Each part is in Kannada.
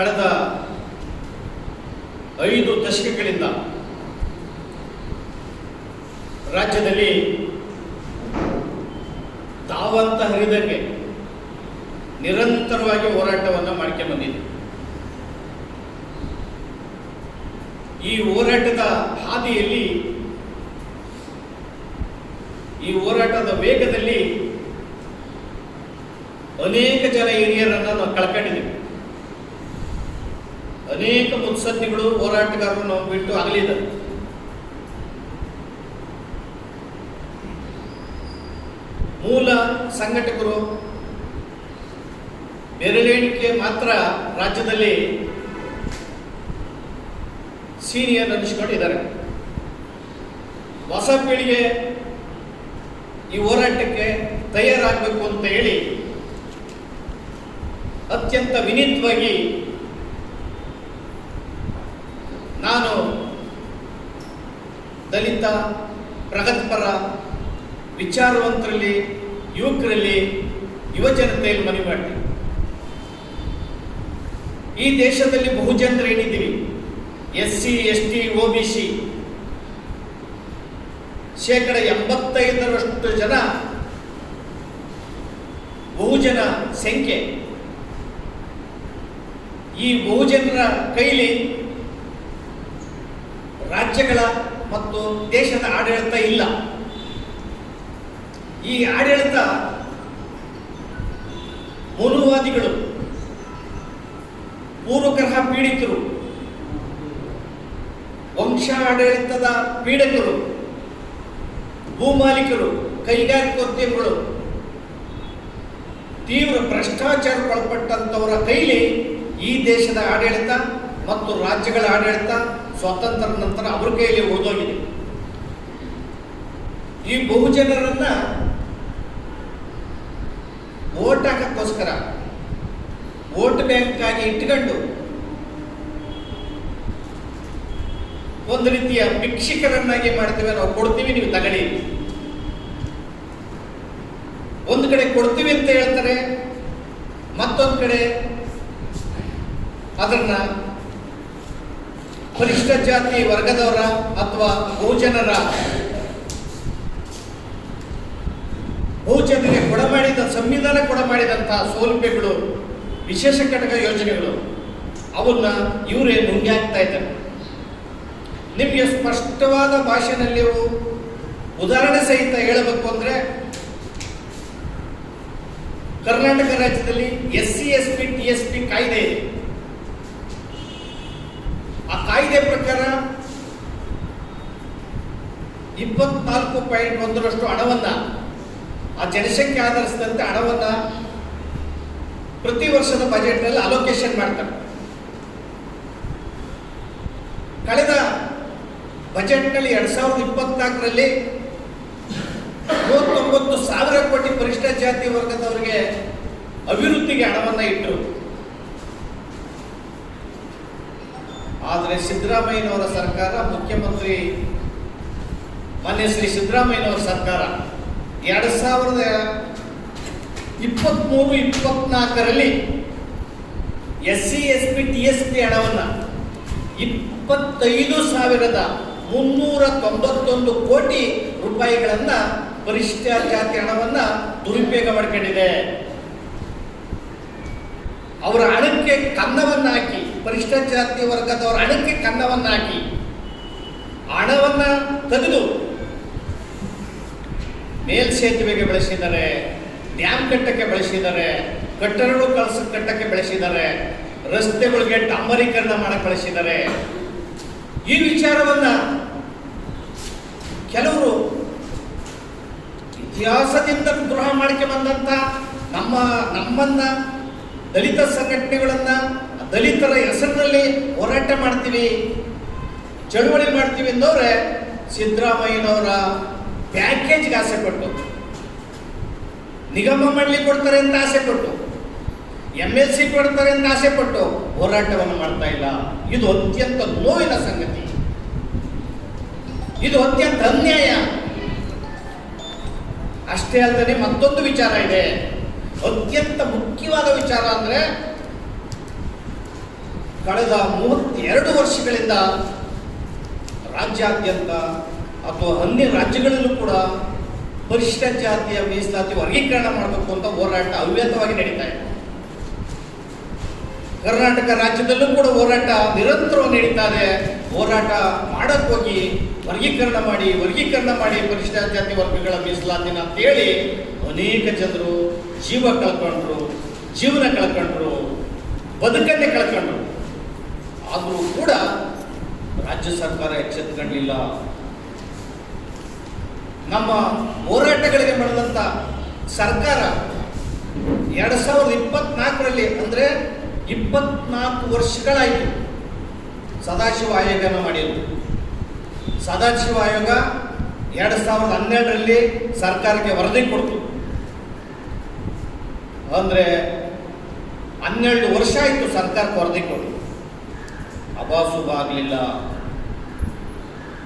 ಕಳೆದ 5 ದಶಕಗಳಿಂದ ರಾಜ್ಯದಲ್ಲಿ ತಾವಂತ ಹರಿದಂಗೆ ನಿರಂತರವಾಗಿ ಹೋರಾಟವನ್ನು ಮಾಡ್ಕೊಂಡು ಬಂದಿದೆ. ಈ ಹೋರಾಟದ ಹಾದಿಯಲ್ಲಿ, ಈ ಹೋರಾಟದ ವೇಗದಲ್ಲಿ ಅನೇಕ ಜನ ಹಿರಿಯರನ್ನು ನಾವು ಕಳ್ಕೊಂಡಿದ್ದೀವಿ. ಅನೇಕ ಮುತ್ಸದ್ದಿಗಳು, ಹೋರಾಟಗಾರರು ನಾವು ಬಿಟ್ಟು ಆಗಲಿದ್ದಾರೆ. ಮೂಲ ಸಂಘಟಕರು ಬೆರಳೆಣಿಕೆ ಮಾತ್ರ ರಾಜ್ಯದಲ್ಲಿ ಸೀನಿಯರ್ ಅನಿಸ್ಕೊಂಡಿದ್ದಾರೆ. ಹೊಸ ಪೀಳಿಗೆ ಈ ಹೋರಾಟಕ್ಕೆ ತಯಾರಾಗಬೇಕು ಅಂತ ಹೇಳಿ ಅತ್ಯಂತ ವಿನೀತವಾಗಿ ನಾನು ದಲಿತ, ಪ್ರಗತಿಪರ, ವಿಚಾರವಂತರಲ್ಲಿ, ಯುವಕರಲ್ಲಿ, ಯುವಜನತೆಯಲ್ಲಿ ಮನವಿ ಮಾಡ್ತೀನಿ. ಈ ದೇಶದಲ್ಲಿ ಬಹುಜನರು ಏನಿದ್ದೀವಿ, SC, ST, OBC 85% ಜನ ಬಹುಜನ ಸಂಖ್ಯೆ. ಈ ಬಹುಜನರ ಕೈಲಿ ರಾಜ್ಯಗಳ ಮತ್ತು ದೇಶದ ಆಡಳಿತ ಇಲ್ಲ. ಈ ಆಡಳಿತ ಮನುವಾದಿಗಳು, ಪೂರ್ವಗ್ರಹ ಪೀಡಿತರು, ವಂಶ ಆಡಳಿತದ ಪೀಡಕರು, ಭೂಮಾಲೀಕರು, ಕೈಗಾರಿಕೋದ್ಯಮಿಗಳು, ತೀವ್ರ ಭ್ರಷ್ಟಾಚಾರಕ್ಕೊಳಪಟ್ಟಂಥವರ ಕೈಲಿ ಈ ದೇಶದ ಆಡಳಿತ ಮತ್ತು ರಾಜ್ಯಗಳ ಆಡಳಿತ ಸ್ವಾತಂತ್ರ್ಯ ನಂತರ ಅವರ ಕೈಯಲ್ಲಿ ಉಳಿದೋಗಿದೆ. ಈ ಬಹುಜನರನ್ನ ವೋಟ್ ಹಾಕಕ್ಕೋಸ್ಕರ, ವೋಟ್ ಬ್ಯಾಂಕ್ ಆಗಿ ಇಟ್ಕೊಂಡು ಒಂದು ರೀತಿಯ ಭಿಕ್ಷಿಕರನ್ನಾಗಿ ಮಾಡ್ತೇವೆ. ನಾವು ಕೊಡ್ತೀವಿ, ನೀವು ತಗೊಳ್ಳಿ. ಒಂದು ಕಡೆ ಕೊಡ್ತೀವಿ ಅಂತ ಹೇಳ್ತಾರೆ, ಮತ್ತೊಂದು ಕಡೆ ಅದನ್ನ ಪರಿಶಿಷ್ಟ ಜಾತಿ ವರ್ಗದವರ ಅಥವಾ ಬಹುಜನರಿಗೆ ಕೊಡಮಾಡಿದ, ಸಂವಿಧಾನ ಕೊಡಮಾಡಿದಂತಹ ಸೌಲಭ್ಯಗಳು, ವಿಶೇಷ ಘಟಕ ಯೋಜನೆಗಳು, ಅವನ್ನ ಇವರೇ ನುಂಗಿ ಹಾಕ್ತಾ ಇದ್ದಾರೆ. ನಿಮಗೆ ಸ್ಪಷ್ಟವಾದ ಭಾಷೆಯಲ್ಲಿ ಉದಾಹರಣೆ ಸಹಿತ ಹೇಳಬೇಕು ಅಂದ್ರೆ, ಕರ್ನಾಟಕ ರಾಜ್ಯದಲ್ಲಿ SC, ST, TSP ಕಾಯ್ದೆ ಇದೆ. ಆ ಕಾಯ್ದೆ ಪ್ರಕಾರ 24.1% ಹಣವನ್ನ, ಆ ಜನಸಂಖ್ಯೆ ಆಧರಿಸಿದಂತೆ ಹಣವನ್ನ ಪ್ರತಿ ವರ್ಷದ ಬಜೆಟ್ನಲ್ಲಿ ಅಲೋಕೇಶನ್ ಮಾಡ್ತಾರೆ. ಕಳೆದ ಬಜೆಟ್ನಲ್ಲಿ 2024ರಲ್ಲಿ 39,000 ಕೋಟಿ ಪರಿಶಿಷ್ಟ ಜಾತಿ ವರ್ಗದವರಿಗೆ ಅಭಿವೃದ್ಧಿಗೆ ಹಣವನ್ನ ಇಟ್ಟರು. ಆದರೆ ಸಿದ್ದರಾಮಯ್ಯನವರ ಸರ್ಕಾರ, ಮುಖ್ಯಮಂತ್ರಿ ಮಾನ್ಯ ಶ್ರೀ ಸಿದ್ದರಾಮಯ್ಯನವರ ಸರ್ಕಾರ 2023-24ರಲ್ಲಿ SC, ST, TSP ಹಣವನ್ನ 25,391 ಕೋಟಿ ರೂಪಾಯಿಗಳನ್ನ ಪರಿಶಿಷ್ಟ ಜಾತಿ ಹಣವನ್ನ ದುರುಪಯೋಗ ಮಾಡ್ಕೊಂಡಿದೆ. ಅವರ ಹಣಕ್ಕೆ ಕನ್ನವನ್ನ ಹಾಕಿ, ಪರಿಶಿಷ್ಟ ಜಾತಿ ವರ್ಗದವರ ಹಣಕ್ಕೆ ಕನ್ನವನ್ನ ಹಾಕಿ ಹಣವನ್ನ ತೆಗೆದು ಮೇಲ್ಸೇತುವೆಗೆ ಬಳಸಿದ್ದಾರೆ, ಡ್ಯಾಮ್ ಕಟ್ಟಕ್ಕೆ ಬಳಸಿದ್ದಾರೆ, ಕಟ್ಟಡಗಳು ಕಟ್ಟಕ್ಕೆ ಬಳಸಿದ್ದಾರೆ, ರಸ್ತೆಗಳಿಗೆ ಡಾಂಬರೀಕರಣ ಮಾಡಕ್ಕೆ ಬಳಸಿದ್ದಾರೆ. ಈ ವಿಚಾರವನ್ನ ಕೆಲವರು ಇತಿಹಾಸದಿಂದ ದ್ರೋಹ ಮಾಡಿಕೆ ಬಂದಂತ ನಮ್ಮನ್ನ ದಲಿತ ಸಂಘಟನೆಗಳನ್ನ, ದಲಿತರ ಹೆಸರಿನಲ್ಲಿ ಹೋರಾಟ ಮಾಡ್ತೀವಿ, ಚಳುವಳಿ ಮಾಡ್ತೀವಿ ಎಂದವ್ರೆ ಸಿದ್ದರಾಮಯ್ಯನವರ ಪ್ಯಾಕೇಜ್ಗೆ ಆಸೆ ಪಟ್ಟು, ನಿಗಮ ಮಂಡಳಿ ಕೊಡ್ತಾರೆ ಅಂತ ಆಸೆ ಪಟ್ಟು, MLC ಕೊಡ್ತಾರೆ ಅಂತ ಆಸೆ ಪಟ್ಟು ಹೋರಾಟವನ್ನು ಮಾಡ್ತಾ ಇಲ್ಲ. ಇದು ಅತ್ಯಂತ ನೋವಿನ ಸಂಗತಿ, ಇದು ಅತ್ಯಂತ ಅನ್ಯಾಯ. ಅಷ್ಟೇ ಅಲ್ಲದೆ ಮತ್ತೊಂದು ವಿಚಾರ ಇದೆ, ಅತ್ಯಂತ ಮುಖ್ಯವಾದ ವಿಚಾರ ಅಂದ್ರೆ ಕಳೆದ 32 ವರ್ಷಗಳಿಂದ ರಾಜ್ಯಾದ್ಯಂತ ಅಥವಾ ಅನ್ಯ ರಾಜ್ಯಗಳಲ್ಲೂ ಕೂಡ ಪರಿಶಿಷ್ಟ ಜಾತಿಯ ಮೀಸಲಾತಿ ವರ್ಗೀಕರಣ ಮಾಡಬೇಕು ಅಂತ ಹೋರಾಟ ಅವ್ಯತವಾಗಿ ನಡೀತಾ ಇದೆ. ಕರ್ನಾಟಕ ರಾಜ್ಯದಲ್ಲೂ ಕೂಡ ಹೋರಾಟ ನಿರಂತರವಾಗಿ ನಡೀತಾ ಇದೆ. ಹೋರಾಟ ಮಾಡಕ್ ಹೋಗಿ ವರ್ಗೀಕರಣ ಮಾಡಿ ಪರಿಶಿಷ್ಟ ಜಾತಿ ವರ್ಗಗಳ ಮೀಸಲಾತಿನ ಅಂತೇಳಿ ಅನೇಕ ಜನರು ಜೀವನ ಕಳ್ಕೊಂಡ್ರು, ಬದುಕನ್ನೇ ಕಳ್ಕೊಂಡ್ರು. ಆದರೂ ಕೂಡ ರಾಜ್ಯ ಸರ್ಕಾರ ಎಚ್ಚೆತ್ತುಕೊಂಡಿಲ್ಲ. ನಮ್ಮ ಹೋರಾಟಗಳಿಗೆ ಮಾಡಿದಂಥ ಸರ್ಕಾರ 2024ರಲ್ಲಿ ಅಂದರೆ 24 ವರ್ಷಗಳಾಯಿತು ಸದಾಶಿವ ಆಯೋಗನ ಮಾಡಿದ್ರು. ಸದಾಶಿವ ಆಯೋಗ 2012ರಲ್ಲಿ ಸರ್ಕಾರಕ್ಕೆ ವರದಿ ಕೊಡ್ತು. ಅಂದರೆ 12 ವರ್ಷ ಆಯಿತು ಸರ್ಕಾರಕ್ಕೆ ವರದಿ ಕೊಟ್ಟು, ಅಭಾಸುಭ ಆಗಲಿಲ್ಲ.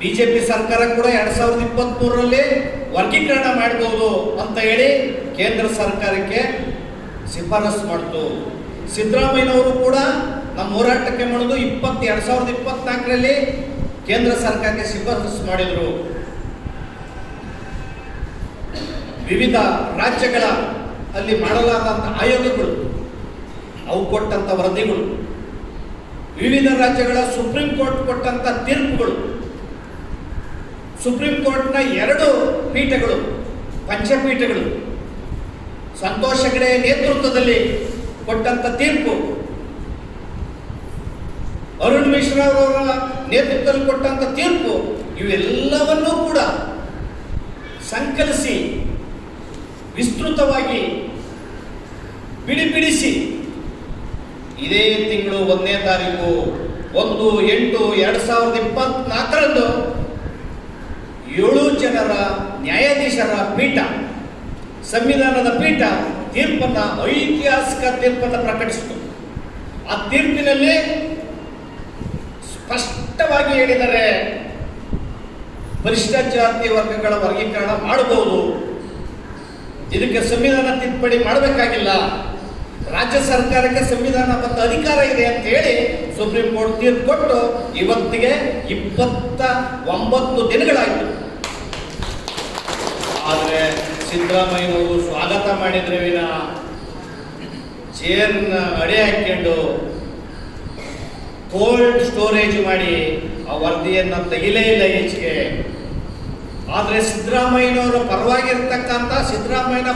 ಬಿಜೆಪಿ ಸರ್ಕಾರ ಕೂಡ 2023ರಲ್ಲಿ ವರ್ಗೀಕರಣ ಮಾಡಬಹುದು ಅಂತ ಹೇಳಿ ಕೇಂದ್ರ ಸರ್ಕಾರಕ್ಕೆ ಶಿಫಾರಸು ಮಾಡಿತು. ಸಿದ್ದರಾಮಯ್ಯನವರು ಕೂಡ ನಮ್ಮ ಹೋರಾಟಕ್ಕೆ ಮಾಡೋದು 2024ರಲ್ಲಿ ಕೇಂದ್ರ ಸರ್ಕಾರಕ್ಕೆ ಶಿಫಾರಸು ಮಾಡಿದರು. ವಿವಿಧ ರಾಜ್ಯಗಳ ಅಲ್ಲಿ ಮಾಡಲಾದಂಥ ಆಯೋಗಗಳು ಅವು ಕೊಟ್ಟಂಥ ವರದಿಗಳು, ವಿವಿಧ ರಾಜ್ಯಗಳ ಸುಪ್ರೀಂ ಕೋರ್ಟ್ ಕೊಟ್ಟಂಥ ತೀರ್ಪುಗಳು, ಸುಪ್ರೀಂ ಕೋರ್ಟ್ನ 2 ಪೀಠಗಳು, ಪಂಚಪೀಠಗಳು, ಸಂತೋಷ್ ಹೆಗಡೆ ನೇತೃತ್ವದಲ್ಲಿ ಕೊಟ್ಟಂಥ ತೀರ್ಪು, ಅರುಣ್ ಮಿಶ್ರಾ ಅವರ ನೇತೃತ್ವದಲ್ಲಿ ಕೊಟ್ಟಂಥ ತೀರ್ಪು, ಇವೆಲ್ಲವನ್ನೂ ಕೂಡ ಸಂಕಲಿಸಿ ವಿಸ್ತೃತವಾಗಿ ಬಿಡಿಸಿ ಇದೇ ತಿಂಗಳು 1ನೇ ತಾರೀಕು 1/8/2024ರಂದು 7 ಜನರ ನ್ಯಾಯಾಧೀಶರ ಪೀಠ, ಸಂವಿಧಾನದ ಪೀಠ ತೀರ್ಪನ್ನು, ಐತಿಹಾಸಿಕ ತೀರ್ಪನ್ನು ಪ್ರಕಟಿಸಿತು. ಆ ತೀರ್ಪಿನಲ್ಲಿ ಸ್ಪಷ್ಟವಾಗಿ ಹೇಳಿದರೆ ಪರಿಶಿಷ್ಟ ಜಾತಿ ವರ್ಗಗಳ ವರ್ಗೀಕರಣ ಮಾಡಬಹುದು, ಇದಕ್ಕೆ ಸಂವಿಧಾನ ತಿದ್ದುಪಡಿ ಮಾಡಬೇಕಾಗಿಲ್ಲ, ರಾಜ್ಯ ಸರ್ಕಾರಕ್ಕೆ ಸಂವಿಧಾನಬದ್ಧ ಅಧಿಕಾರ ಇದೆ ಅಂತ ಹೇಳಿ ಸುಪ್ರೀಂ ಕೋರ್ಟ್ ತೀರ್ಪು ಕೊಟ್ಟು ಇವತ್ತಿಗೆ 29 ದಿನಗಳಾಯಿತು. ಆದರೆ ಸಿದ್ದರಾಮಯ್ಯನವರು ಸ್ವಾಗತ ಮಾಡಿದ್ರೆ ವಿನ ಚೇರ್ನ ಅಡೆ ಹಾಕೊಂಡು ಕೋಲ್ಡ್ ಸ್ಟೋರೇಜ್ ಮಾಡಿ ಆ ವರದಿಯನ್ನು ತೆಗಿಲೇ ಇಲ್ಲ ಹೆಚ್ಚಿಗೆ. ಆದರೆ ಸಿದ್ದರಾಮಯ್ಯನವರ ಪರವಾಗಿರ್ತಕ್ಕಂಥ ಸಿದ್ದರಾಮಯ್ಯನ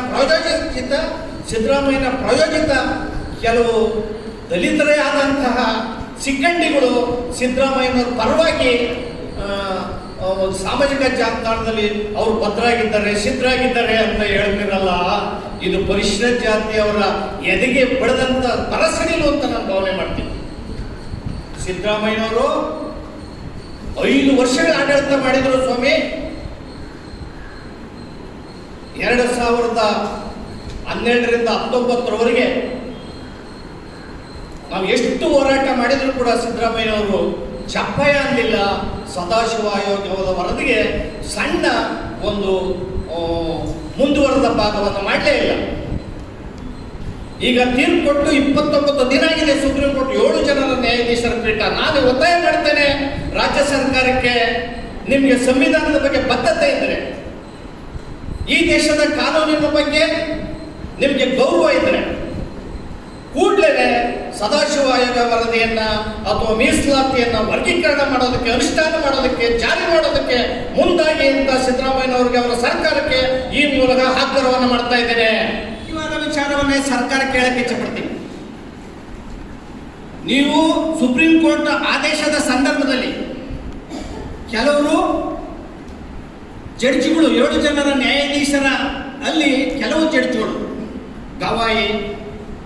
ಪ್ರಾಯೋಜಿತ ಕೆಲವು ದಲಿತರೇ ಆದಂತಹ ಸಿಕ್ಕಂಡಿಗಳು ಸಿದ್ದರಾಮಯ್ಯನವರ ಪರವಾಗಿ ಸಾಮಾಜಿಕ ಜಾಲತಾಣದಲ್ಲಿ ಅವರು ಭದ್ರಾಗಿದ್ದಾರೆ, ಸಿದ್ಧರಾಗಿದ್ದಾರೆ ಅಂತ ಹೇಳ್ತಿರಲ್ಲ, ಇದು ಪರಿಶಿಷ್ಟ ಜಾತಿಯವರ ಎದೆಗೆ ಬಡದಂತ ಪರಸಡಿಲು ಅಂತ ನಾನು ಭಾವನೆ ಮಾಡ್ತೀನಿ. ಸಿದ್ದರಾಮಯ್ಯನವರು 5 ವರ್ಷಗಳ ಆಡಳಿತ ಮಾಡಿದರು ಸ್ವಾಮಿ. 2012ರಿಂದ 19ರವರೆಗೆ ನಾವು ಎಷ್ಟು ಹೋರಾಟ ಮಾಡಿದ್ರು ಕೂಡ ಸಿದ್ದರಾಮಯ್ಯನವರು ಚಪ್ಪಾಯ ಅನ್ನಲಿಲ್ಲ. ಸದಾಶಿವ ಆಯೋಗದ ವರದಿಗೆ ಸಣ್ಣ ಒಂದು ಮುಂದುವರೆದ ಭಾಗವನ್ನು ಮಾಡಲೇ ಇಲ್ಲ. ಈಗ ತೀರ್ಪು ಕೊಟ್ಟು 29 ದಿನ ಆಗಿದೆ. ಸುಪ್ರೀಂ ಕೋರ್ಟ್ 7 ಜನರ ನ್ಯಾಯಾಧೀಶರ ಪೀಠ. ನಾನು ಒತ್ತಾಯ ಮಾಡ್ತೇನೆ ರಾಜ್ಯ ಸರ್ಕಾರಕ್ಕೆ, ನಿಮಗೆ ಸಂವಿಧಾನದ ಬಗ್ಗೆ ಬದ್ಧತೆ ಇದ್ದರೆ, ಈ ದೇಶದ ಕಾನೂನಿನ ಬಗ್ಗೆ ನಿಮಗೆ ಗೌರವ ಇದ್ದರೆ ಕೂಡಲೇ ಸದಾಶಿವ ಆಯೋಗ ವರದಿಯನ್ನ ಅಥವಾ ಮೀಸಲಾತಿಯನ್ನ ವರ್ಗೀಕರಣ ಮಾಡೋದಕ್ಕೆ, ಅನುಷ್ಠಾನ ಮಾಡೋದಕ್ಕೆ, ಜಾರಿ ಮಾಡೋದಕ್ಕೆ ಮುಂದಾಗಿ ಅಂತ ಸಿದ್ದರಾಮಯ್ಯನವರಿಗೆ, ಅವರ ಸರ್ಕಾರಕ್ಕೆ ಈ ಮೂಲಕ ಆಗ್ರಹವನ್ನು ಮಾಡ್ತಾ ಇದ್ದೇನೆ. ಇವಾಗ ವಿಚಾರವನ್ನೇ ಸರ್ಕಾರ ಕೇಳಕ್ಕೆ ಇಚ್ಛೆಪಡ್ತೀನಿ. ನೀವು ಸುಪ್ರೀಂ ಕೋರ್ಟ್ ಆದೇಶದ ಸಂದರ್ಭದಲ್ಲಿ ಕೆಲವರು ಜಡ್ಜಿಗಳು, 7 ಜನರ ನ್ಯಾಯಾಧೀಶರ ಅಲ್ಲಿ ಕೆಲವು ಜಡ್ಜಿಗಳು, ಗವಾಯಿ,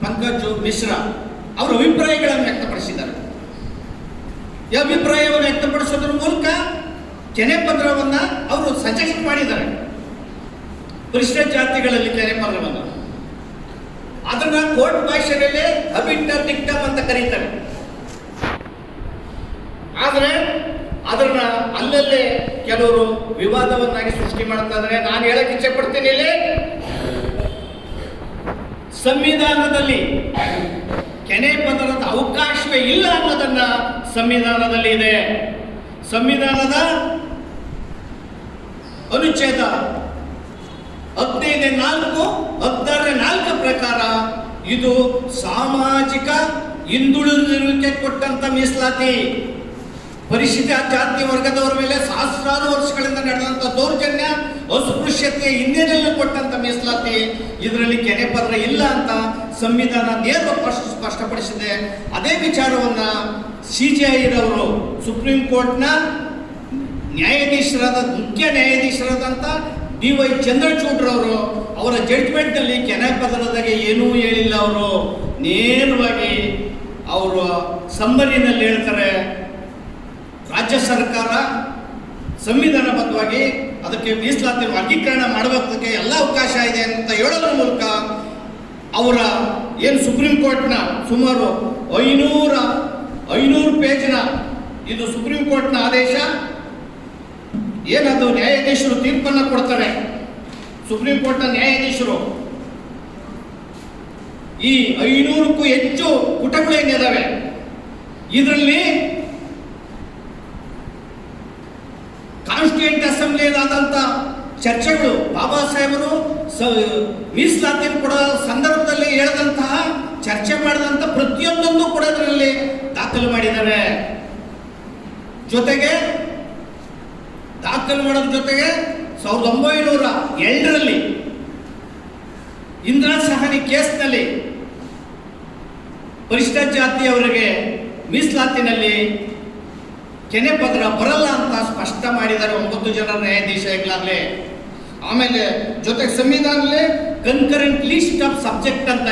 ಪಂಕಜ್ ಮಿಶ್ರಾ, ಅವರ ಅಭಿಪ್ರಾಯಗಳನ್ನು ವ್ಯಕ್ತಪಡಿಸಿದ್ದಾರೆ. ಈ ಅಭಿಪ್ರಾಯವನ್ನು ವ್ಯಕ್ತಪಡಿಸೋದ್ರ ಮೂಲಕ ಕೆನೆಪತ್ರವನ್ನು ಅವರು ಸಜೆಸ್ಟ್ ಮಾಡಿದ್ದಾರೆ. ಪರಿಶಿಷ್ಟ ಜಾತಿಗಳಲ್ಲಿ ಕೆನೆಪತ್ರವನ್ನು ಅದನ್ನ ಕೋರ್ಟ್ ಭಾಷೆಯಲ್ಲಿ ಅಬಿಟ್ಟರ್ ಡಿಕ್ಟಮ್ ಅಂತ ಕರೀತಾರೆ. ಆದರೆ ಅದನ್ನ ಅಲ್ಲಲ್ಲೇ ಕೆಲವರು ವಿವಾದವನ್ನಾಗಿ ಸೃಷ್ಟಿ ಮಾಡ್ತಾ ಇದ್ದಾರೆ. ನಾನು ಹೇಳಕ್ಕೆ ಇಚ್ಛೆ ಪಡ್ತೀನಿ, ಇಲ್ಲಿ ಸಂವಿಧಾನದಲ್ಲಿ ಕೆನೆ ಪದರದ ಅವಕಾಶವೇ ಇಲ್ಲ ಅನ್ನೋದನ್ನ ಸಂವಿಧಾನದಲ್ಲಿ ಇದೆ. ಸಂವಿಧಾನದ ಅನುಚ್ಛೇದ 15(4) ಪ್ರಕಾರ ಇದು ಸಾಮಾಜಿಕ ಹಿಂದುಳಿದಿರುವಿಕೆ ಕೊಟ್ಟಂತ ಮೀಸಲಾತಿ. ಪರಿಶಿಷ್ಟ ಜಾತಿ ವರ್ಗದವರ ಮೇಲೆ ಸಹಸ್ರಾರು ವರ್ಷಗಳಿಂದ ನಡೆದಂತ ದೌರ್ಜನ್ಯ, ಅಸ್ಪೃಶ್ಯತೆಯ ಹಿನ್ನೆಲೆಯಲ್ಲಿ ಕೊಟ್ಟಂತ ಮೀಸಲಾತಿ. ಇದರಲ್ಲಿ ಕೆನೆ ಪತ್ರ ಇಲ್ಲ ಅಂತ ಸಂವಿಧಾನ ನೇರವಾಗಿ ಸ್ಪಷ್ಟಪಡಿಸಿದೆ. ಅದೇ ವಿಚಾರವನ್ನ CJI ರವರು, ಸುಪ್ರೀಂ ಕೋರ್ಟ್ನ ಮುಖ್ಯ ನ್ಯಾಯಾಧೀಶರಾದಂಥ DY ಚಂದ್ರಚೂಡ್ರವರು ಅವರ ಜಡ್ಜ್ಮೆಂಟ್ ಅಲ್ಲಿ ಕೆನೆ ಪದರದಾಗೆ ಏನೂ ಹೇಳಿಲ್ಲ. ಅವರು ನೇರವಾಗಿ ಅವರು ಸಮ್ಮರಿನಲ್ಲಿ ಹೇಳ್ತಾರೆ, ರಾಜ್ಯ ಸರ್ಕಾರ ಸಂವಿಧಾನಬದ್ಧವಾಗಿ ಅದಕ್ಕೆ ಮೀಸಲಾತಿ ವರ್ಗೀಕರಣ ಮಾಡೋದಕ್ಕೆ ಎಲ್ಲ ಅವಕಾಶ ಇದೆ ಅಂತ ಹೇಳೋದ್ರ ಮೂಲಕ ಅವರ ಏನು ಸುಪ್ರೀಂ ಕೋರ್ಟ್ನ ಸುಮಾರು 500 ಪೇಜ್ನ ಇದು ಸುಪ್ರೀಂ ಕೋರ್ಟ್ನ ಆದೇಶ, ಏನದು ನ್ಯಾಯಾಧೀಶರು ತೀರ್ಪನ್ನು ಕೊಡ್ತಾರೆ. ಸುಪ್ರೀಂ ಕೋರ್ಟ್ನ ನ್ಯಾಯಾಧೀಶರು ಈ 500ಕ್ಕೂ ಹೆಚ್ಚು ಪುಟಗಳೇನಿದಾವೆ. ಇದರಲ್ಲಿ ಕಾನ್ಸ್ಟಿಟ್ಯೂಂಟ್ ಅಸೆಂಬ್ಲಿಯಾದಂಥ ಚರ್ಚೆಗಳು, ಬಾಬಾ ಸಾಹೇಬರು ಮೀಸಲಾತಿ ಕೊಡೋ ಸಂದರ್ಭದಲ್ಲಿ ಹೇಳಿದಂತಹ ಚರ್ಚೆ ಮಾಡಿದಂಥ ಪ್ರತಿಯೊಂದನ್ನು ಕೂಡ ಇದರಲ್ಲಿ ದಾಖಲು ಮಾಡಿದ್ದಾರೆ. ದಾಖಲು ಮಾಡೋದ್ರ ಜೊತೆಗೆ 1902ರಲ್ಲಿ ಇಂದಿರಾ ಸಹಾನಿ ಕೇಸ್ನಲ್ಲಿ ಪರಿಶಿಷ್ಟ ಜಾತಿಯವರಿಗೆ ಮೀಸಲಾತಿನಲ್ಲಿ ಕೆನೆ ಪತ್ರ ಬರಲ್ಲ ಅಂತ ಸ್ಪಷ್ಟ ಮಾಡಿದ್ದಾರೆ 9 ಜನ ನ್ಯಾಯಾಧೀಶ ಈಗಲಾಗಲೇ. ಆಮೇಲೆ ಜೊತೆಗೆ ಸಂವಿಧಾನದಲ್ಲಿ ಕನ್ಕರೆಂಟ್ ಲಿಸ್ಟ್ ಆಫ್ ಸಬ್ಜೆಕ್ಟ್ ಅಂತ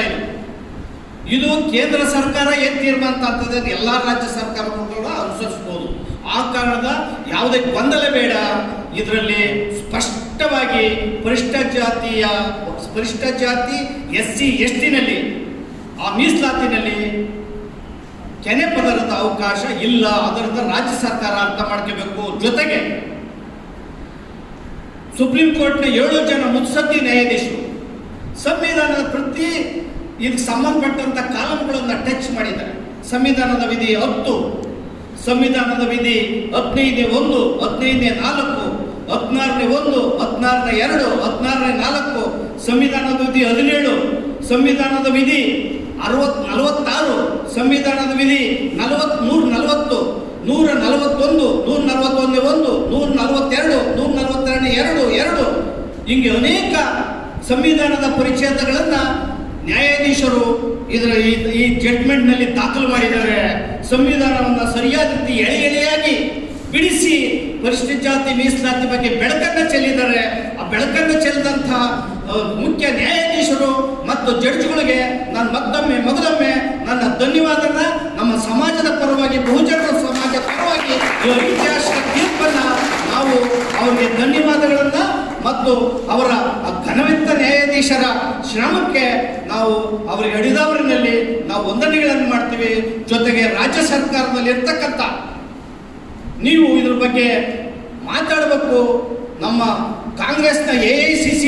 ಇದು ಕೇಂದ್ರ ಸರ್ಕಾರ ಏನ್ ತೀರ್ಮಾನ ಅಂತಂದ್ರೆ ಎಲ್ಲ ರಾಜ್ಯ ಸರ್ಕಾರಗಳು ಕೂಡ ಅನುಸರಿಸಬಹುದು. ಆ ಕಾರಣದ ಯಾವುದೇ ಗೊಂದಲ ಬೇಡ. ಇದರಲ್ಲಿ ಸ್ಪಷ್ಟವಾಗಿ ಪರಿಶಿಷ್ಟ ಜಾತಿ SC ST ನಲ್ಲಿ ಆ ಮೀಸಲಾತಿನಲ್ಲಿ ಕೆನೆ ಪದರದ ಅವಕಾಶ ಇಲ್ಲ. ಅದರಿಂದ ರಾಜ್ಯ ಸರ್ಕಾರ ಅರ್ಥ ಮಾಡ್ಕೋಬೇಕು. ಜೊತೆಗೆ ಸುಪ್ರೀಂ ಕೋರ್ಟ್ನ 7 ಜನ ಮುತ್ಸದ್ದಿ ನ್ಯಾಯಾಧೀಶರು ಸಂವಿಧಾನದ ಪ್ರತಿ ಇದಕ್ಕೆ ಸಂಬಂಧಪಟ್ಟಂತ ಕಾಲಂಗಳನ್ನು ಟಚ್ ಮಾಡಿದ್ದಾರೆ. ಸಂವಿಧಾನದ ವಿಧಿ 10, ಸಂವಿಧಾನದ ವಿಧಿ 15(1), 15(4), 16(1), 16(2), 16(4), ಸಂವಿಧಾನದ ವಿಧಿ 17, ಸಂವಿಧಾನದ ವಿಧಿ 46, ಸಂವಿಧಾನದ ವಿಧಿ 141, 141, 142, ಹಿಂಗೆ ಅನೇಕ ಸಂವಿಧಾನದ ಪರಿಚ್ಛೇದಗಳನ್ನು ನ್ಯಾಯಾಧೀಶರು ಈ ಜಡ್ಜ್ಮೆಂಟ್ ನಲ್ಲಿ ದಾಖಲು ಮಾಡಿದ್ದಾರೆ. ಸಂವಿಧಾನವನ್ನು ಸರಿಯಾದ ರೀತಿ ಎಳೆಯಾಗಿ ಬಿಡಿಸಿ ಪರಿಶಿಷ್ಟ ಜಾತಿ ಮೀಸಲಾತಿ ಬಗ್ಗೆ ಬೆಳಕನ್ನು ಚೆಲ್ಲಿದ್ದಾರೆ. ಆ ಬೆಳಕನ್ನು ಚೆಲ್ಲಿದಂತಹ ಮುಖ್ಯ ನ್ಯಾಯಾಧೀಶರು ಮತ್ತು ಜಡ್ಜ್ಗಳಿಗೆ ನಾನು ಮಗದೊಮ್ಮೆ ನನ್ನ ಧನ್ಯವಾದನ ನಮ್ಮ ಸಮಾಜದ ಪರವಾಗಿ, ಬಹುಜನರ ಸಮಾಜದ ಪರವಾಗಿ ಐತಿಹಾಸಿಕ ತೀರ್ಪನ್ನ ನಾವು ಅವರಿಗೆ ಧನ್ಯವಾದಗಳನ್ನ ಮತ್ತು ಅವರ ಘನವೆತ್ತ ನ್ಯಾಯಾಧೀಶರ ಶ್ರಮಕ್ಕೆ ನಾವು ಅವರಿಗೆ ಅಡಿದವರಿನಲ್ಲಿ ನಾವು ವಂದನೆಗಳನ್ನು ಮಾಡ್ತೀವಿ. ಜೊತೆಗೆ ರಾಜ್ಯ ಸರ್ಕಾರದಲ್ಲಿ ಇರ್ತಕ್ಕಂಥ ನೀವು ಇದ್ರ ಬಗ್ಗೆ ಮಾತಾಡಬೇಕು. ನಮ್ಮ ಕಾಂಗ್ರೆಸ್ನ AICC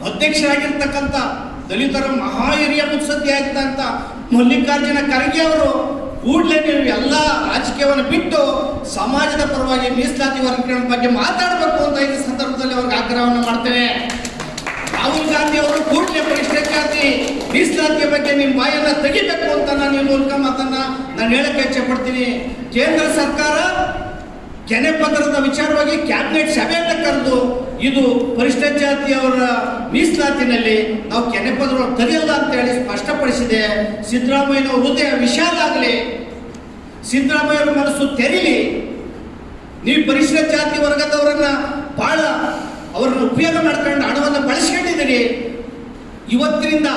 ಅಧ್ಯಕ್ಷರಾಗಿರ್ತಕ್ಕಂಥ ದಲಿತರ ಮಹಾ ಹಿರಿಯ ಮುತ್ಸದ್ದಿ ಆಗಿದ್ದಂಥ ಮಲ್ಲಿಕಾರ್ಜುನ ಖರ್ಗೆ ಅವರು ಕೂಡಲೇ ನೀವು ಎಲ್ಲ ರಾಜಕೀಯವನ್ನು ಬಿಟ್ಟು ಸಮಾಜದ ಪರವಾಗಿ ಮೀಸಲಾತಿ ವರ್ಗೀಕರಣ ಬಗ್ಗೆ ಮಾತಾಡಬೇಕು ಅಂತ ಈ ಸಂದರ್ಭದಲ್ಲಿ ಅವ್ರಿಗೆ ಆಗ್ರಹವನ್ನು ಮಾಡ್ತೇನೆ. ರಾಹುಲ್ ಗಾಂಧಿ ಅವರು ಕೂಡಲೇ ಪರಿಶಿಷ್ಟ ಜಾತಿ ಮೀಸಲಾತಿಯ ಬಗ್ಗೆ ನಿಮ್ಮ ಬಾಯನ್ನ ತೆಗಿಬೇಕು ಅಂತ ನಾನು ಈ ಮೂಲಕ ಮಾತನ್ನ ನಾನು ಹೇಳಕ್ಕೆ ಇಚ್ಛೆ ಪಡ್ತೀನಿ. ಕೇಂದ್ರ ಸರ್ಕಾರ ಕೆನೆ ಪತ್ರದ ವಿಚಾರವಾಗಿ ಕ್ಯಾಬಿನೆಟ್ ಸಭೆಯನ್ನು ಕರೆದು ಇದು ಪರಿಶಿಷ್ಟ ಜಾತಿಯವರ ಮೀಸಲಾತಿನಲ್ಲಿ ನಾವು ಕೆನೆ ಪತ್ರ ತೆರೆಯಲ್ಲ ಅಂತ ಹೇಳಿ ಸ್ಪಷ್ಟಪಡಿಸಿದೆ. ಸಿದ್ದರಾಮಯ್ಯನವರ ಹೃದಯ ವಿಶಾಲ ಆಗಲಿ, ಸಿದ್ದರಾಮಯ್ಯರ ಮನಸ್ಸು ತೆರೀಲಿ. ನೀವು ಪರಿಶಿಷ್ಟ ಜಾತಿ ವರ್ಗದವರನ್ನ ಬಹಳ ಅವರನ್ನು ಉಪಯೋಗ ಮಾಡ್ಕೊಂಡು ಹಣವನ್ನು ಬಳಸ್ಕೊಂಡಿದ್ದೀರಿ. ಇವತ್ತಿನಿಂದ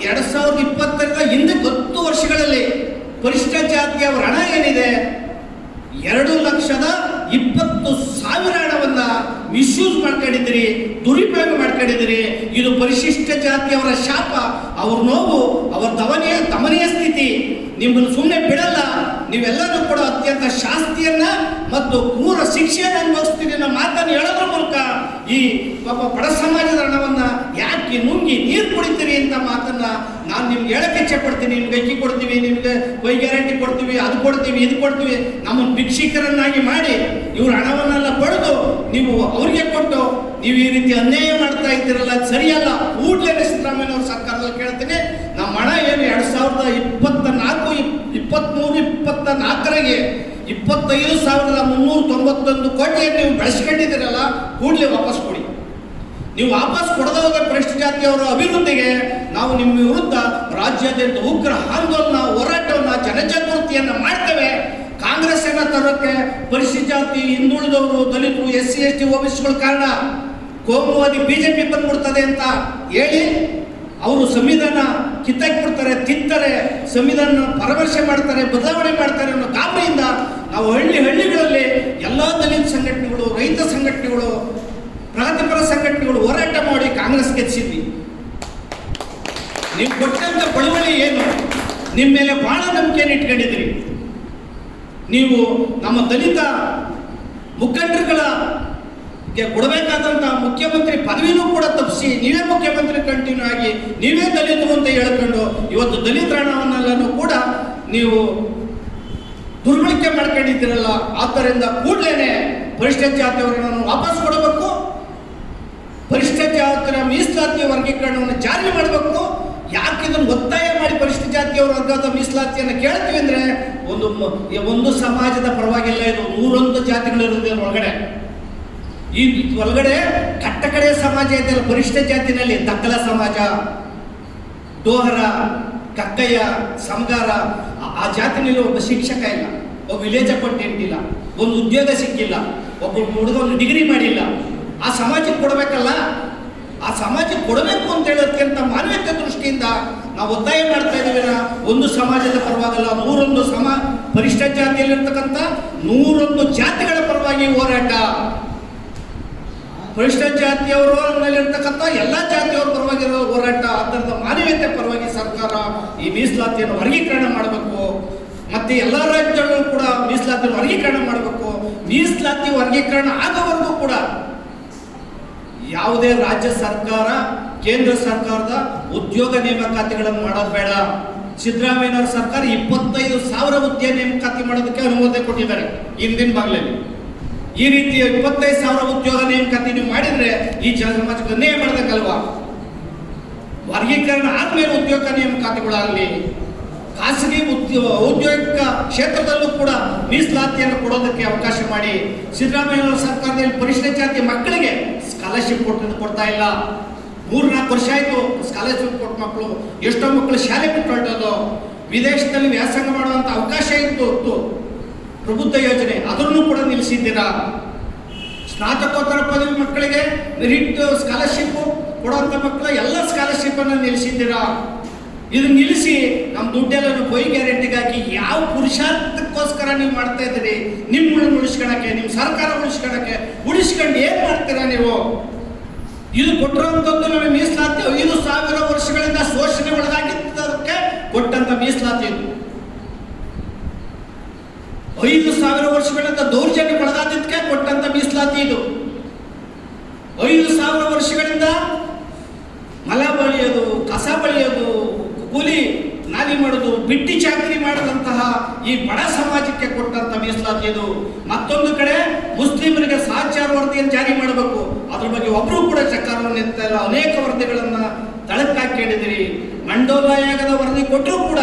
2020ರಿಂದ ಹಿಂದೆ 10 ವರ್ಷಗಳಲ್ಲಿ ಪರಿಶಿಷ್ಟ ಜಾತಿಯವರ ಹಣ ಏನಿದೆ 2,20,000 ಹಣವನ್ನ ಮಿಸ್ಯೂಸ್ ಮಾಡ್ಕೊಂಡಿದ್ದೀರಿ, ದುರುಪಯೋಗ ಮಾಡ್ಕೊಂಡಿದ್ದೀರಿ. ಇದು ಪರಿಶಿಷ್ಟ ಜಾತಿಯವರ ಶಾಪ, ಅವ್ರ ನೋವು, ಅವರ ದಮನೀಯ ಸ್ಥಿತಿ. ನಿಮ್ಮನ್ನು ಸುಮ್ಮನೆ ಬಿಡಲ್ಲ, ನೀವೆಲ್ಲರೂ ಕೂಡ ಅತ್ಯಂತ ಶಾಸ್ತಿಯನ್ನ ಮತ್ತು ಕ್ರೂರ ಶಿಕ್ಷೆಯನ್ನು ಅನುಭವಿಸ್ತೀರಿ ಅನ್ನೋ ಮಾತನ್ನು ಹೇಳೋದ್ರ ಮೂಲಕ ಈ ಪಾಪ ಬಡ ಸಮಾಜದ ಹಣವನ್ನ ಯಾಕೆ ನುಂಗಿ ನೀರು ಕುಡಿತೀರಿ ಅಂತ ಮಾತನ್ನ ನಾನು ನಿಮ್ಗೆ ಹೇಳಕ್ಕೆ ಇಚ್ಛೆ ಪಡ್ತೀನಿ. ನಿಮ್ಗೆ ಅಕ್ಕಿ ಕೊಡ್ತೀವಿ, ನಿಮ್ಗೆ ವೈ ಗ್ಯಾರಂಟಿ ಕೊಡ್ತೀವಿ, ಅದು ಕೊಡ್ತೀವಿ, ಇದು ಕೊಡ್ತೀವಿ, ನಮ್ಮನ್ನು ಭಿಕ್ಷಿಕರನ್ನಾಗಿ ಮಾಡಿ ಇವ್ರ ಹಣವನ್ನೆಲ್ಲ ಪಡೆದು ನೀವು ಅವ್ರಿಗೆ ಕೊಟ್ಟು ನೀವು ಈ ರೀತಿ ಅನ್ಯಾಯ ಮಾಡ್ತಾ ಇದ್ದೀರಲ್ಲ, ಅದು ಸರಿಯಲ್ಲ. ಕೂಡಲೇ ಸಿದ್ದರಾಮಯ್ಯ ಅವ್ರ ಸರ್ಕಾರದಲ್ಲಿ ಕೇಳ್ತೀನಿ, ನಮ್ಮ ಹಣ ಏನು 2024, 23, 24ಗೆ 25,391 ಕೋಟಿಯನ್ನು ನೀವು ಬೆಳೆಸ್ಕೊಂಡಿದ್ದೀರಲ್ಲ, ಕೂಡಲೇ ವಾಪಸ್ ಕೊಡಿ. ನೀವು ವಾಪಸ್ ಕೊಡದ ಹೋದ ಪರಿಶಿಷ್ಟ ಜಾತಿಯವರ ಅಭಿವೃದ್ಧಿಗೆ ನಾವು ನಿಮ್ಮ ವಿರುದ್ಧ ರಾಜ್ಯಾದ್ಯಂತ ಉಗ್ರ ಆಂದೋಲನ, ಹೋರಾಟವನ್ನ, ಜನಜಾಗೃತಿಯನ್ನ ಮಾಡ್ತೇವೆ. ಕಾಂಗ್ರೆಸ್ ಅನ್ನ ತರೋಕ್ಕೆ ಪರಿಶಿಷ್ಟ ಜಾತಿ, ಹಿಂದುಳಿದವರು, ದಲಿತರು, SC ST OBCಗಳ ಕಾರಣ ಕೋಮುವಾದಿ ಬಿಜೆಪಿ ಬಂದ್ಬಿಡ್ತದೆ ಅಂತ ಹೇಳಿ ಅವರು ಸಂವಿಧಾನ ಕಿತ್ತಾಕ್ಬಿಡ್ತಾರೆ, ತಿಂತಾರೆ, ಸಂವಿಧಾನ ಪರಾಮರ್ಶೆ ಮಾಡ್ತಾರೆ, ಬದಲಾವಣೆ ಮಾಡ್ತಾರೆ ಅನ್ನೋ ಗಾಬರಿಯಿಂದ ನಾವು ಹಳ್ಳಿಗಳಲ್ಲಿ ಎಲ್ಲ ದಲಿತ ಸಂಘಟನೆಗಳು, ರೈತ ಸಂಘಟನೆಗಳು, ಪ್ರಗತಿಪರ ಸಂಘಟನೆಗಳು ಹೋರಾಟ ಮಾಡಿ ಕಾಂಗ್ರೆಸ್ ಗೆಲ್ಲಿಸಿದ್ವಿ. ನೀವು ಕೊಟ್ಟಂತ ಬಳುವಳಿ ಏನು? ನಿಮ್ಮ ಮೇಲೆ ಬಹಳ ನಂಬಿಕೆಯನ್ನು ಇಟ್ಕೊಂಡಿದ್ರಿ. ನೀವು ನಮ್ಮ ದಲಿತ ಮುಖಂಡರುಗಳ ಕೊಡಬೇಕಾದಂತ ಮುಖ್ಯಮಂತ್ರಿ ಪದವಿನೂ ಕೂಡ ತಪ್ಪಿಸಿ ನೀವೇ ಮುಖ್ಯಮಂತ್ರಿ ಕಂಟಿನ್ಯೂ ಆಗಿ ನೀವೇ ದಲಿತರು ಅಂತ ಹೇಳ್ಕೊಂಡು ಇವತ್ತು ದಲಿತರ ಹಣವನ್ನೆಲ್ಲನೂ ಕೂಡ ನೀವು ದುರ್ಬಳಕೆ ಮಾಡ್ಕೊಂಡಿದ್ದೀರಲ್ಲ. ಆದ್ದರಿಂದ ಕೂಡಲೇ ಪರಿಶಿಷ್ಟ ಜಾತಿಯವರನ್ನು ವಾಪಸ್ ಕೊಡಬೇಕು, ಪರಿಶಿಷ್ಟ ಜಾತಿಯ ಮೀಸಲಾತಿ ವರ್ಗೀಕರಣವನ್ನು ಜಾರಿ ಮಾಡಬೇಕು. ಯಾಕೆ ಇದನ್ನು ಒತ್ತಾಯ ಮಾಡಿ ಪರಿಶಿಷ್ಟ ಜಾತಿಯವರ ವರ್ಗದ ಮೀಸಲಾತಿಯನ್ನು ಕೇಳ್ತೀವಿ ಅಂದ್ರೆ ಒಂದು ಸಮಾಜದ ಪರವಾಗಿಲ್ಲ, ಇದು 101 ಜಾತಿಗಳಿರುವುದೇ ಒಳಗಡೆ. ಈ ಒಳಗಡೆ ಕಟ್ಟಕಡೆಯ ಸಮಾಜ ಇದೆಯಲ್ಲ ಪರಿಶಿಷ್ಟ ಜಾತಿನಲ್ಲಿ, ದಕ್ಕಲ ಸಮಾಜ, ಡೋಹರ, ಕಕ್ಕಯ್ಯ, ಸಮಗಾರ, ಆ ಜಾತಿನಲ್ಲಿ ಒಬ್ಬ ಶಿಕ್ಷಕ ಇಲ್ಲ, ಒಬ್ಬ ವಿಲೇಜ್ ಅಕೌಂಟೆಂಟ್ ಇಲ್ಲ, ಒಂದು ಉದ್ಯೋಗ ಸಿಕ್ಕಿಲ್ಲ, ಒಬ್ಬ ಹುಡುಗ ಒಂದು ಡಿಗ್ರಿ ಮಾಡಿಲ್ಲ. ಆ ಸಮಾಜಕ್ಕೆ ಕೊಡಬೇಕಲ್ಲ, ಆ ಸಮಾಜಕ್ಕೆ ಕೊಡಬೇಕು ಅಂತ ಹೇಳೋದಕ್ಕಿಂತ ಮಾನವೀಯತೆ ದೃಷ್ಟಿಯಿಂದ ನಾವು ಒತ್ತಾಯ ಮಾಡ್ತಾ ಇದ್ದೀವಿ. ಒಂದು ಸಮಾಜದ ಪರವಾಗಲ್ಲ, 101 ಪರಿಶಿಷ್ಟ ಜಾತಿಯಲ್ಲಿರ್ತಕ್ಕಂಥ 101 ಜಾತಿಗಳ ಪರವಾಗಿ ಹೋರಾಟ, ಪರಿಶಿಷ್ಟ ಜಾತಿಯವರಲ್ಲಿರ್ತಕ್ಕಂಥ ಎಲ್ಲ ಜಾತಿಯವರ ಪರವಾಗಿರೋ ಹೋರಾಟ. ಅದರ ಮಾನವೀಯತೆ ಪರವಾಗಿ ಸರ್ಕಾರ ಈ ಮೀಸಲಾತಿಯನ್ನು ವರ್ಗೀಕರಣ ಮಾಡಬೇಕು. ಮತ್ತೆ ಎಲ್ಲ ರಾಜ್ಯಗಳು ಕೂಡ ಮೀಸಲಾತಿಯನ್ನು ವರ್ಗೀಕರಣ ಮಾಡಬೇಕು. ಮೀಸಲಾತಿ ವರ್ಗೀಕರಣ ಆಗೋವರೆಗೂ ಕೂಡ ಯಾವುದೇ ರಾಜ್ಯ ಸರ್ಕಾರ, ಕೇಂದ್ರ ಸರ್ಕಾರದ ಉದ್ಯೋಗ ನೇಮಕಾತಿಗಳನ್ನು ಮಾಡೋದು ಬೇಡ. ಸಿದ್ದರಾಮಯ್ಯನವರ ಸರ್ಕಾರ 25,000 ಉದ್ಯೋಗ ನೇಮಕಾತಿ ಮಾಡೋದಕ್ಕೆ ಅನುಮತಿ ಕೊಟ್ಟಿದ್ದಾರೆ ಹಿಂದಿನ ಭಾಗದಲ್ಲಿ. ಈ ರೀತಿಯ 25,000 ಉದ್ಯೋಗ ನೇಮಕಾತಿ ನೀವು ಮಾಡಿದ್ರೆ ಈ ಸಮಾಜಕ್ಕೆ ಅನ್ಯಾಯ ಮಾಡಬೇಕಲ್ವಾ? ವರ್ಗೀಕರಣ ಆದ್ಮೇಲೆ ಉದ್ಯೋಗ ನೇಮಕಾತಿಗಳಾಗಲಿ, ಖಾಸಗಿ ಔದ್ಯೋಗಿಕ ಕ್ಷೇತ್ರದಲ್ಲೂ ಕೂಡ ಮೀಸಲಾತಿಯನ್ನು ಕೊಡೋದಕ್ಕೆ ಅವಕಾಶ ಮಾಡಿ. ಸಿದ್ದರಾಮಯ್ಯ ಸರ್ಕಾರದಲ್ಲಿ ಪರಿಶಿಷ್ಟ ಜಾತಿ ಮಕ್ಕಳಿಗೆ ಸ್ಕಾಲರ್ಶಿಪ್ ಕೊಡ್ತಾ ಇಲ್ಲ. 3-4 ವರ್ಷ ಆಯಿತು ಸ್ಕಾಲರ್ಶಿಪ್ ಕೊಟ್ಟ ಮಕ್ಕಳು, ಎಷ್ಟೋ ಮಕ್ಕಳು ಶಾಲೆ ಬಿಟ್ಟು ಹೊರಟೋದು. ವಿದೇಶದಲ್ಲಿ ವ್ಯಾಸಂಗ ಮಾಡುವಂಥ ಅವಕಾಶ ಇತ್ತು ಪ್ರಬುದ್ಧ ಯೋಜನೆ, ಅದನ್ನು ಕೂಡ ನಿಲ್ಲಿಸಿದ್ದೀರಾ. ಸ್ನಾತಕೋತ್ತರ ಪದವಿ ಮಕ್ಕಳಿಗೆ ಮೆರಿಟ್ ಸ್ಕಾಲರ್ಶಿಪ್ ಕೊಡುವಂಥ ಮಕ್ಕಳ ಎಲ್ಲ ಸ್ಕಾಲರ್ಶಿಪ್ ಅನ್ನು ನಿಲ್ಲಿಸಿದ್ದೀರಾ. ಇದು ನಿಲ್ಲಿಸಿ ನಮ್ಮ ದುಡ್ಡೆಲ್ಲ ವೈ ಗ್ಯಾರಂಟಿಗಾಗಿ ಯಾವ ಪುರುಷಾರ್ಥಕ್ಕೋಸ್ಕರ ನೀವು ಮಾಡ್ತಾ ಇದ್ದೀರಿ? ನಿಮ್ಮನ್ನು ಉಳಿಸ್ಕೊಳಕ್ಕೆ, ನಿಮ್ಮ ಸರ್ಕಾರ ಉಳಿಸ್ಕೊಂಡು ಏನ್ ಮಾಡ್ತೀರಾ ನೀವು? ಇದು ಕೊಟ್ಟಿರುವಂಥದ್ದು ನಮಗೆ ಮೀಸಲಾತಿ 5,000 ವರ್ಷಗಳಿಂದ ಶೋಷಣೆ ಒಳಗಾಗಿದ್ದಕ್ಕೆ ಕೊಟ್ಟಂತ ಮೀಸಲಾತಿ. ಇದು 5,000 ವರ್ಷಗಳಿಂದ ದೌರ್ಜನ್ಯ ಒಳಗಾದಿದ್ದಕ್ಕೆ ಕೊಟ್ಟಂತ ಮೀಸಲಾತಿ. ಇದು 5,000 ವರ್ಷಗಳಿಂದ ಮಲ ಬಳಿಯೋದು, ಕಸ ಬಳಿಯೋದು, ಕೂಲಿ ನಾಲಿ ಮಾಡೋದು, ಬಿಟ್ಟಿ ಚಾಕರಿ ಮಾಡದಂತಹ ಈ ಬಡ ಸಮಾಜಕ್ಕೆ ಕೊಟ್ಟಂತ ಮೀಸಲಾತಿ ಇದು. ಮತ್ತೊಂದು ಕಡೆ ಮುಸ್ಲಿಮರಿಗೆ ಸಹಚಾರ ವರದಿಯನ್ನು ಜಾರಿ ಮಾಡಬೇಕು, ಅದ್ರ ಬಗ್ಗೆ ಒಬ್ಬರು ಕೂಡ ಚಕ್ರವನ್ನು ಎತ್ತಾ ಇಲ್ಲ. ಅನೇಕ ವರದಿಗಳನ್ನ ತಳಕಾಕಿ ಕೇಳಿದಿರಿ. ಮಂಡಲ ಆಯೋಗದ ವರದಿ ಕೊಟ್ಟರು ಕೂಡ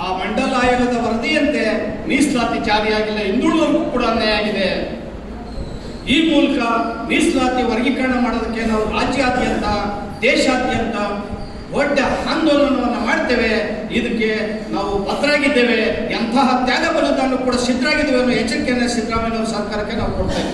ಆ ಮಂಡಲ ಆಯೋಗದ ವರದಿಯಂತೆ ಮೀಸಲಾತಿ ಜಾರಿಯಾಗಿಲ್ಲ, ಹಿಂದುಳಿದವರಿಗೂ ಕೂಡ ಅನ್ಯಾಯ ಆಗಿದೆ. ಈ ಮೂಲಕ ಮೀಸಲಾತಿ ವರ್ಗೀಕರಣ ಮಾಡೋದಕ್ಕೆ ನಾವು ರಾಜ್ಯಾದ್ಯಂತ, ದೇಶಾದ್ಯಂತ ದೊಡ್ಡ ಆಂದೋಲನವನ್ನು ಮಾಡ್ತೇವೆ. ಇದಕ್ಕೆ ನಾವು ಬದ್ಧರಾಗಿದ್ದೇವೆ. ಎಂತಹ ತ್ಯಾಗ ಬಲಿದಾನ ಕೂಡ ಸಿದ್ಧರಾಗಿದ್ದೇವೆ ಅನ್ನೋ ಎಚ್ಚರಿಕೆಯನ್ನು ಸಿದ್ದರಾಮಯ್ಯ ಸರ್ಕಾರಕ್ಕೆ ನಾವು ಕೊಡ್ತೇವೆ.